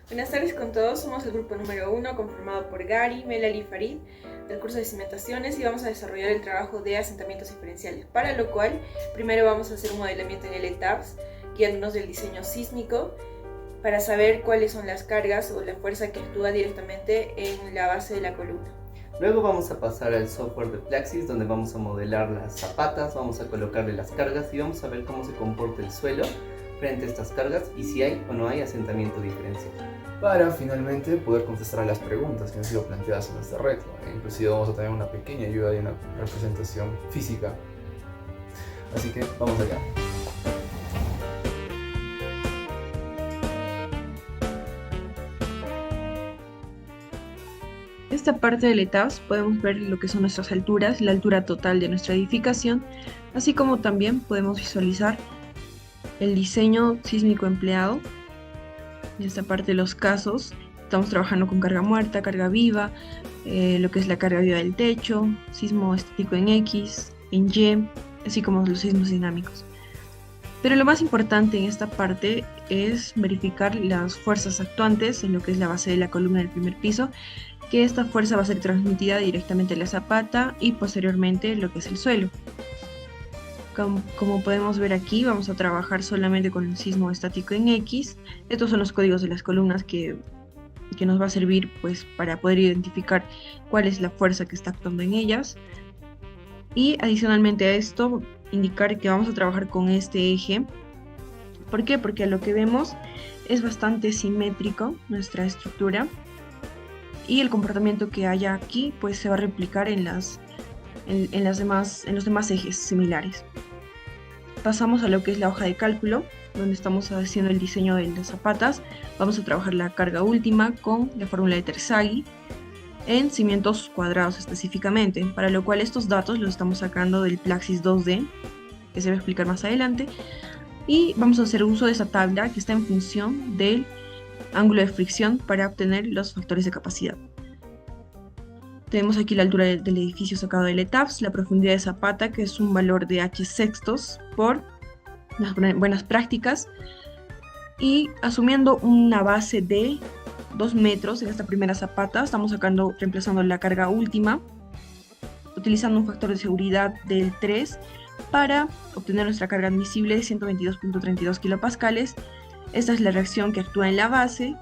Buenas tardes con todos, somos el grupo número 1 conformado por Gary, Melanie y Farid del curso de cimentaciones y vamos a desarrollar el trabajo de asentamientos diferenciales, para lo cual primero vamos a hacer un modelamiento en LTAPS guiándonos del diseño sísmico para saber cuáles son las cargas o la fuerza que actúa directamente en la base de la columna. Luego vamos a pasar al software de Plaxis, donde vamos a modelar las zapatas, vamos a colocarle las cargas y vamos a ver cómo se comporta el suelo frente a estas cargas y si hay o no hay asentamiento diferencial. Para finalmente poder contestar a las preguntas que han sido planteadas en este reto. Inclusive vamos a tener una pequeña ayuda y una representación física. Así que vamos allá. En esta parte del ETABS podemos ver lo que son nuestras alturas, la altura total de nuestra edificación, así como también podemos visualizar el diseño sísmico empleado. En esta parte de los casos estamos trabajando con carga muerta, carga viva, lo que es la carga viva del techo, sismo estático en X, en Y, así como los sismos dinámicos. Pero lo más importante en esta parte es verificar las fuerzas actuantes en lo que es la base de la columna del primer piso, que esta fuerza va a ser transmitida directamente a la zapata y posteriormente lo que es el suelo. Como podemos ver aquí, vamos a trabajar solamente con el sismo estático en X. Estos son los códigos de las columnas que nos va a servir pues, para poder identificar cuál es la fuerza que está actuando en ellas. Y adicionalmente a esto, indicar que vamos a trabajar con este eje. ¿Por qué? Porque a lo que vemos es bastante simétrico nuestra estructura y el comportamiento que haya aquí pues se va a replicar en los demás ejes similares. Pasamos a lo que es la hoja de cálculo, donde estamos haciendo el diseño de las zapatas. Vamos a trabajar la carga última con la fórmula de Terzaghi en cimientos cuadrados específicamente, para lo cual estos datos los estamos sacando del Plaxis 2D, que se va a explicar más adelante, y vamos a hacer uso de esa tabla que está en función del ángulo de fricción para obtener los factores de capacidad. Tenemos aquí la altura del edificio sacado del ETABS, la profundidad de zapata, que es un valor de h sextos por las buenas prácticas, y asumiendo una base de 2 metros en esta primera zapata, estamos reemplazando la carga última, utilizando un factor de seguridad del 3 para obtener nuestra carga admisible de 122.32 kilopascales. Esta es la reacción que actúa en la base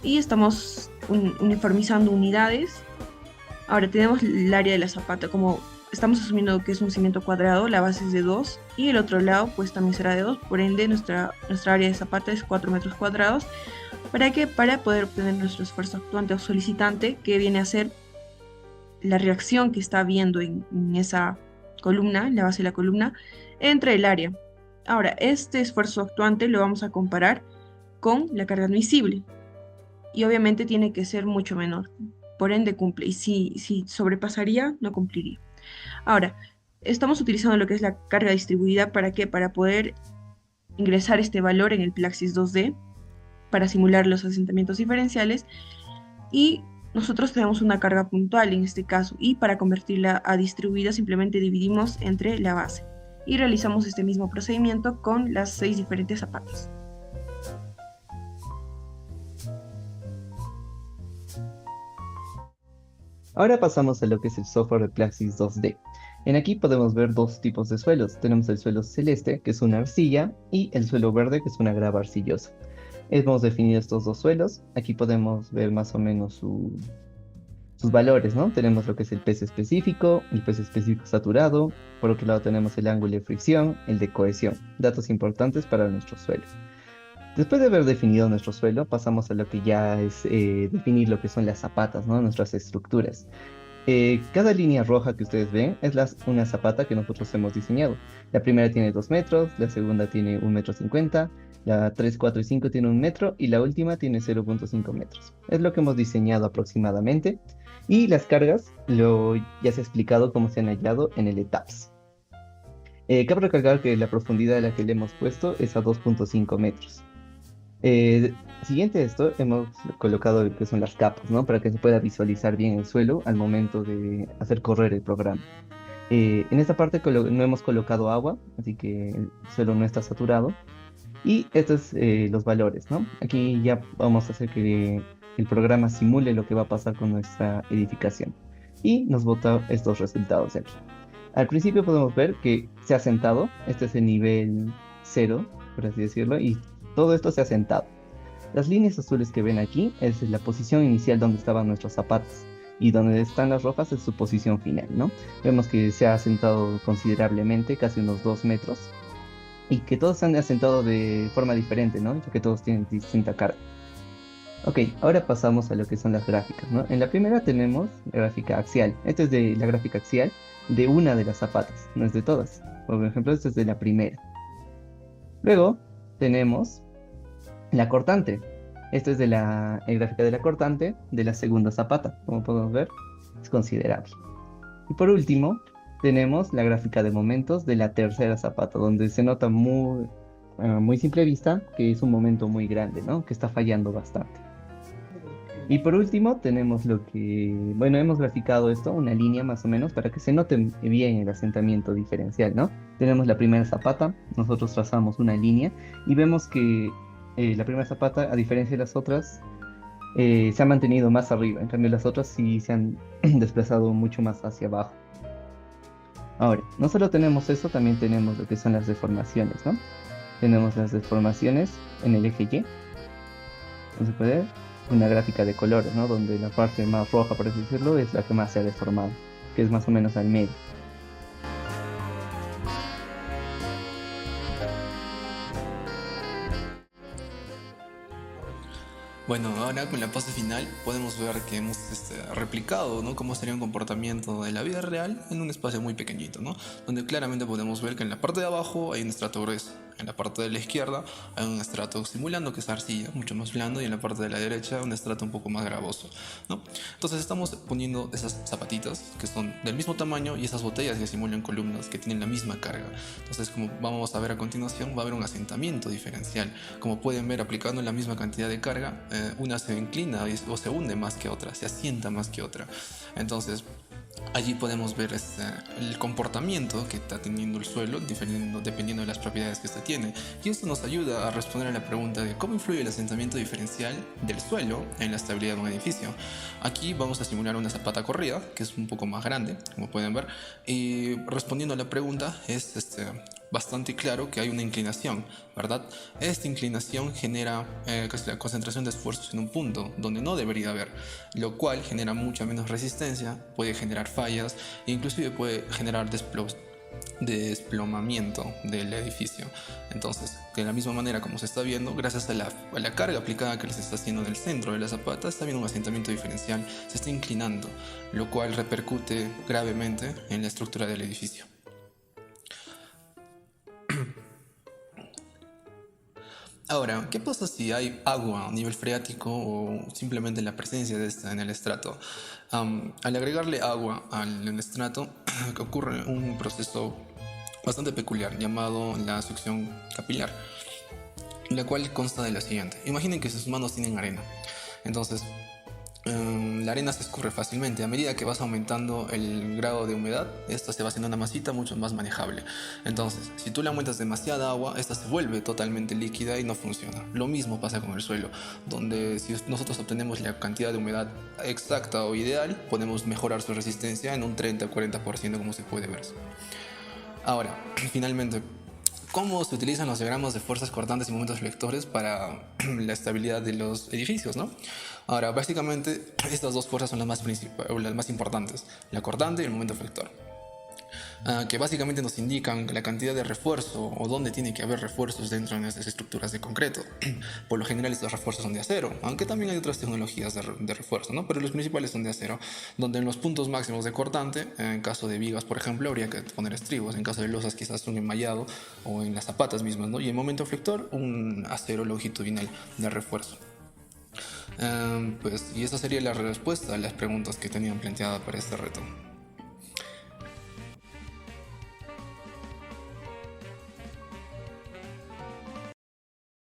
y estamos uniformizando unidades. Ahora tenemos el área de la zapata, como estamos asumiendo que es un cimiento cuadrado, la base es de 2 y el otro lado pues también será de 2, por ende nuestra área de zapata es 4 metros cuadrados. ¿Para qué? Para poder obtener nuestro esfuerzo actuante o solicitante, que viene a ser la reacción que está habiendo en esa columna, en la base de la columna, entre el área. Ahora, este esfuerzo actuante lo vamos a comparar con la carga admisible y obviamente tiene que ser mucho menor, por ende cumple, y si sobrepasaría, no cumpliría. Ahora, estamos utilizando lo que es la carga distribuida, ¿para qué? Para poder ingresar este valor en el Plaxis 2D, para simular los asentamientos diferenciales, y nosotros tenemos una carga puntual en este caso, y para convertirla a distribuida simplemente dividimos entre la base, y realizamos este mismo procedimiento con las 6 diferentes zapatas. Ahora pasamos a lo que es el software de Plaxis 2D. En aquí podemos ver dos tipos de suelos. Tenemos el suelo celeste, que es una arcilla, y el suelo verde, que es una grava arcillosa. Hemos definido estos dos suelos. Aquí podemos ver más o menos sus valores, ¿no? Tenemos lo que es el peso específico, el peso específico saturado. Por otro lado tenemos el ángulo de fricción, el de cohesión. Datos importantes para nuestro suelo. Después de haber definido nuestro suelo, pasamos a lo que ya es definir lo que son las zapatas, ¿no? Nuestras estructuras. Cada línea roja que ustedes ven es una zapata que nosotros hemos diseñado. La primera tiene 2 metros, la segunda tiene 1,50 m, la 3, 4 y 5 tiene 1 metro y la última tiene 0,5 metros. Es lo que hemos diseñado aproximadamente. Y las cargas, ya se ha explicado cómo se han hallado en el ETAPS. Cabe recalcar que la profundidad a la que le hemos puesto es a 2,5 metros. Siguiente a esto, hemos colocado lo que son las capas, ¿no? Para que se pueda visualizar bien el suelo al momento de hacer correr el programa. En esta parte no hemos colocado agua, así que el suelo no está saturado. Y estos los valores, ¿no? Aquí ya vamos a hacer que el programa simule lo que va a pasar con nuestra edificación. Y nos bota estos resultados de aquí. Al principio podemos ver que se ha sentado, este es el nivel 0, por así decirlo, y todo esto se ha sentado. Las líneas azules que ven aquí es la posición inicial donde estaban nuestros zapatos y donde están las rojas es su posición final, ¿no? Vemos que se ha asentado considerablemente, casi unos 2 metros, y que todos se han asentado de forma diferente, ¿no? Ya que todos tienen distinta carga. Ok, ahora pasamos a lo que son las gráficas, ¿no? En la primera tenemos la gráfica axial. Esta es de la gráfica axial de una de las zapatas, no es de todas. Por ejemplo, esta es de la primera. Luego tenemos la cortante. Esta es de la gráfica de la cortante de la segunda zapata. Como podemos ver, es considerable. Y por último, tenemos la gráfica de momentos de la tercera zapata, donde se nota muy simple vista que es un momento muy grande, ¿no? Que está fallando bastante. Y por último tenemos lo que, bueno, hemos graficado esto, una línea más o menos, para que se note bien el asentamiento diferencial, ¿no? Tenemos la primera zapata, nosotros trazamos una línea y vemos que la primera zapata, a diferencia de las otras, se ha mantenido más arriba, en cambio las otras sí se han desplazado mucho más hacia abajo. Ahora, no solo tenemos eso, también tenemos lo que son las deformaciones, ¿no? Tenemos las deformaciones en el eje Y, no se puede ver, una gráfica de colores, ¿no? Donde la parte más roja, por así decirlo, es la que más se ha deformado, que es más o menos al medio. Bueno, ahora con la fase final podemos ver que hemos replicado, ¿no?, cómo sería un comportamiento de la vida real en un espacio muy pequeñito, ¿no? Donde claramente podemos ver que en la parte de abajo hay un estrato grueso, en la parte de la izquierda hay un estrato simulando que es arcilla, mucho más blando, y en la parte de la derecha un estrato un poco más gravoso, ¿no? Entonces estamos poniendo esas zapatitas que son del mismo tamaño y esas botellas que simulan columnas que tienen la misma carga. Entonces, como vamos a ver a continuación, va a haber un asentamiento diferencial. Como pueden ver, aplicando la misma cantidad de carga, una se inclina o se hunde más que otra, se asienta más que otra. Entonces, allí podemos ver el comportamiento que está teniendo el suelo dependiendo de las propiedades que tiene. Y esto nos ayuda a responder a la pregunta de cómo influye el asentamiento diferencial del suelo en la estabilidad de un edificio. Aquí vamos a simular una zapata corrida, que es un poco más grande, como pueden ver. Y respondiendo a la pregunta, es bastante claro que hay una inclinación, ¿verdad? Esta inclinación genera la concentración de esfuerzos en un punto donde no debería haber, lo cual genera mucha menos resistencia, puede generar fallas e inclusive puede generar desplomamiento del edificio. Entonces, de la misma manera como se está viendo, gracias a la carga aplicada que les está haciendo en el centro de la zapata, está habiendo un asentamiento diferencial, se está inclinando, lo cual repercute gravemente en la estructura del edificio. Ahora, ¿qué pasa si hay agua a nivel freático o simplemente la presencia de esta en el estrato? Al agregarle agua al estrato ocurre un proceso bastante peculiar llamado la succión capilar, la cual consta de lo siguiente. Imaginen que sus manos tienen arena. Entonces, la arena se escurre fácilmente. A medida que vas aumentando el grado de humedad, esta se va haciendo una masita mucho más manejable. Entonces, si tú le aumentas demasiada agua, esta se vuelve totalmente líquida y no funciona. Lo mismo pasa con el suelo, donde si nosotros obtenemos la cantidad de humedad exacta o ideal, podemos mejorar su resistencia en un 30 o 40%, como se puede ver. Ahora, finalmente, ¿cómo se utilizan los diagramas de fuerzas cortantes y momentos flectores para la estabilidad de los edificios, ¿no? Ahora, básicamente, estas dos fuerzas son las más importantes, la cortante y el momento flector, que básicamente nos indican la cantidad de refuerzo o dónde tiene que haber refuerzos dentro de estas estructuras de concreto. Por lo general, estos refuerzos son de acero, aunque también hay otras tecnologías de refuerzo, ¿no? Pero los principales son de acero, donde en los puntos máximos de cortante, en caso de vigas, por ejemplo, habría que poner estribos, en caso de losas quizás un enmallado o en las zapatas mismas, ¿no? Y en momento flector, un acero longitudinal de refuerzo. Y esa sería la respuesta a las preguntas que tenían planteadas para este reto.